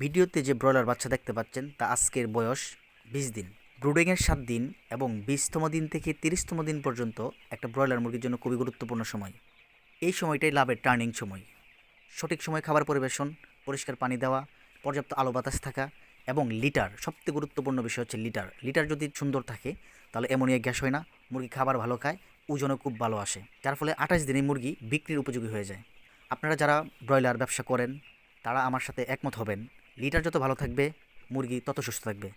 ভিডিওতে যে ব্রয়লার বাচ্চা দেখতে পাচ্ছেন তা আজকের বয়স 20 দিন। ব্রুডিংয়ের 7 দিন এবং 20তম দিন থেকে 30তম দিন পর্যন্ত একটা ব্রয়লার মুরগির জন্য খুবই গুরুত্বপূর্ণ সময়। এই সময়টাই লাভের টার্নিং সময়। সঠিক সময় খাবার পরিবেশন, পরিষ্কার পানি দেওয়া, পর্যাপ্ত আলো বাতাস থাকা এবং লিটার, সবথেকে গুরুত্বপূর্ণ বিষয় হচ্ছে লিটার। লিটার যদি সুন্দর থাকে তাহলে অ্যামোনিয়া গ্যাস হয় না, মুরগি খাবার ভালো খায়, ওজনও খুব ভালো আসে, যার ফলে 28 দিনে মুরগি বিক্রির উপযোগী হয়ে যায়। আপনারা যারা ব্রয়লার ব্যবসা করেন তারা আমার সাথে একমত হবেন, লিটার যত ভালো থাকবে মুরগি তত সুস্থ থাকবে।